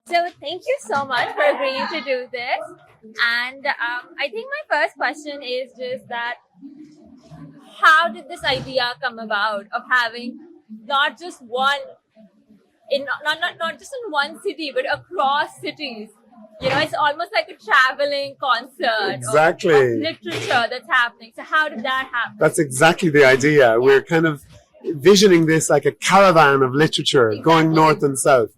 So thank you so much for agreeing to do this. And I think my first question is just that how did this idea come about of having not just one in not just in one city but across cities? You know, it's almost like a traveling concert Exactly. of literature that's happening. So how did that happen? That's exactly the idea. Yeah. We're kind of envisioning this like a caravan of literature going north and south.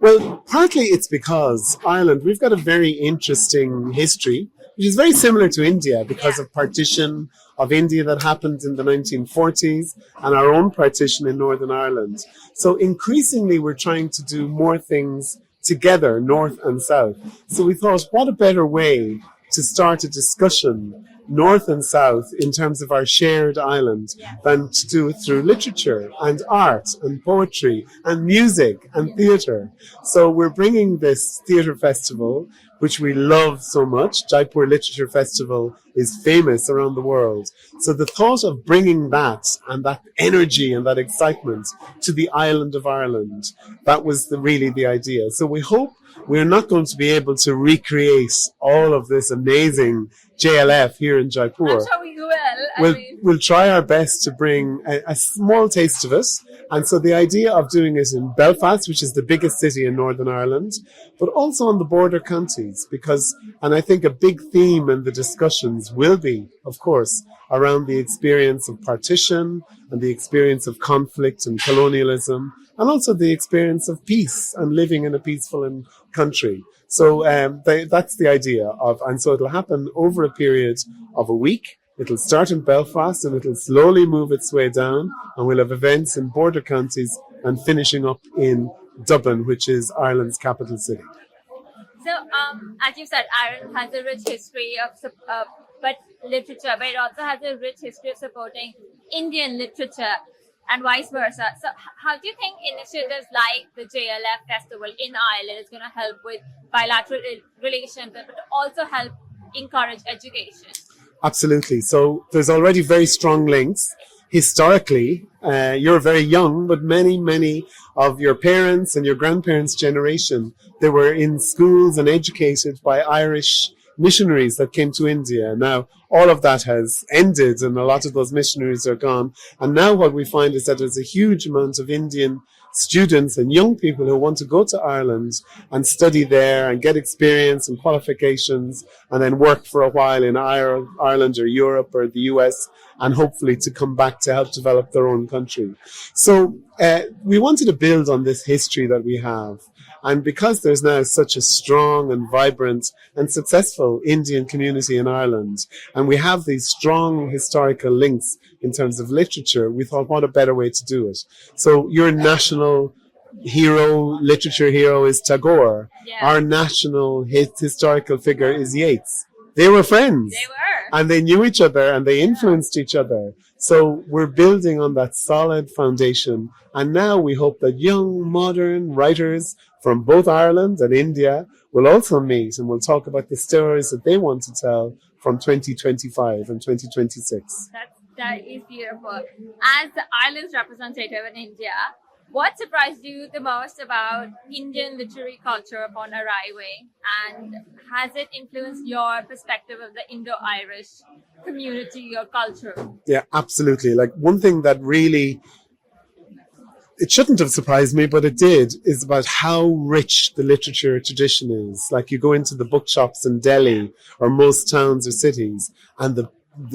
Well, partly it's because Ireland, we've got a very interesting history, which is very similar to India because of partition of India that happened in the 1940s and our own partition in Northern Ireland. So increasingly we're trying to do more things together, north and south. So we thought, what a better way to start a discussion north and south in terms of our shared island than to do it through literature and art and poetry and music and theatre. So we're bringing this theatre festival, which we love so much. Jaipur Literature Festival is famous around the world. So the thought of bringing that and that energy and that excitement to the island of Ireland, that was really the idea. So we hope we're not going to be able to recreate all of this amazing JLF here in Jaipur. I'm sure we will. We'll try our best to bring a small taste of it. And so the idea of doing it in Belfast, which is the biggest city in Northern Ireland, but also on the border counties, and I think a big theme in the discussions will be, of course, around the experience of partition and the experience of conflict and colonialism, and also the experience of peace and living in a peaceful country. So that's the idea and so it'll happen over a period of a week. It'll start in Belfast and it'll slowly move its way down, and we'll have events in border counties and finishing up in Dublin, which is Ireland's capital city. So, as you said, Ireland has a rich history of literature, but it also has a rich history of supporting Indian literature and vice versa. So how do you think initiatives like the JLF Festival in Ireland is going to help with bilateral relations, but also help encourage education? Absolutely. So there's already very strong links. Historically, you're very young, but many of your parents and your grandparents' generation, they were in schools and educated by Irish missionaries that came to India. Now, all of that has ended and a lot of those missionaries are gone. And now what we find is that there's a huge amount of Indian students and young people who want to go to Ireland and study there and get experience and qualifications and then work for a while in Ireland or Europe or the US and hopefully to come back to help develop their own country. So we wanted to build on this history that we have. And because there's now such a strong and vibrant and successful Indian community in Ireland, and we have these strong historical links in terms of literature, we thought, what a better way to do it. So your national literature hero is Tagore. Yeah. Our national historical figure is Yeats. They were friends. They were. And they knew each other and they influenced each other. So we're building on that solid foundation. And now we hope that young, modern writers from both Ireland and India will also meet and we'll talk about the stories that they want to tell from 2025 and 2026. That is beautiful. As the Ireland's representative in India, what surprised you the most about Indian literary culture upon arriving, and has it influenced your perspective of the Indo-Irish community or culture? Yeah, absolutely. Like one thing that really, it shouldn't have surprised me, but it did, is about how rich the literature tradition is. Like you go into the bookshops in Delhi or most towns or cities and the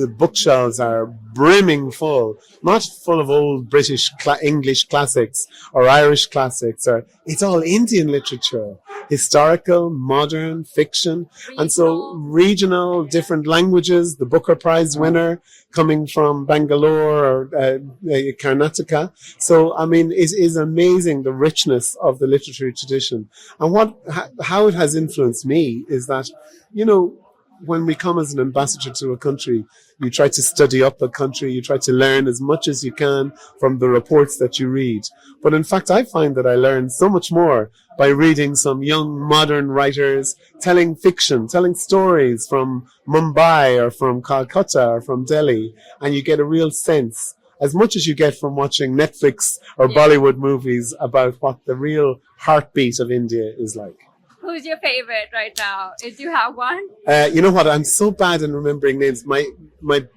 bookshelves are brimming full, not full of old British English classics or Irish classics, it's all Indian literature, historical, modern, fiction, and so regional, different languages. The Booker Prize winner coming from Bangalore or Karnataka. So, I mean, it is amazing the richness of the literary tradition. And how it has influenced me is that, you know, when we come as an ambassador to a country, you try to study up a country, you try to learn as much as you can from the reports that you read. But in fact, I find that I learn so much more by reading some young modern writers telling fiction, telling stories from Mumbai or from Calcutta or from Delhi, and you get a real sense, as much as you get from watching Netflix or Bollywood movies, about what the real heartbeat of India is like. who's your favorite right now? Do you have one? You know what? I'm so bad in remembering names. My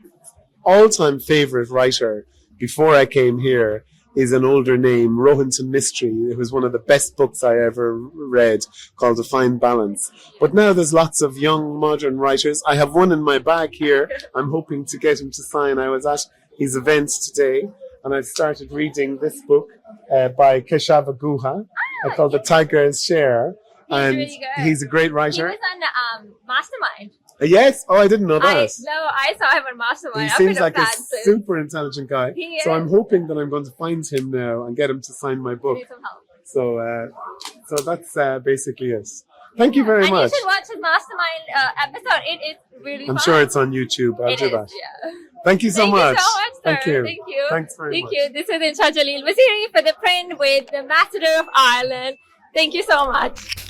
all-time favorite writer before I came here is an older name, Rohinton Mystery. It was one of the best books I ever read, called A Fine Balance. But now there's lots of young, modern writers. I have one in my bag here. I'm hoping to get him to sign. I was at his event today, and I've started reading this book by Keshava Guha, called The Tiger's Share. And really good. he's a great He writer. was on Mastermind. Yes? Oh, I didn't know that. I saw him on Mastermind. He seems like a super intelligent guy. So I'm hoping that I'm going to find him now and get him to sign my book. Need some help. So that's basically it. Thank you very much. And you should watch his Mastermind episode. It is really fun. I'm sure it's on YouTube. I'll do that. Yeah. Thank you so much. Thank you so much, sir. Thank you. Thank you. Thanks very much. Thank you. This is Insha Waziri for The Print with the Ambassador of Ireland. Thank you so much.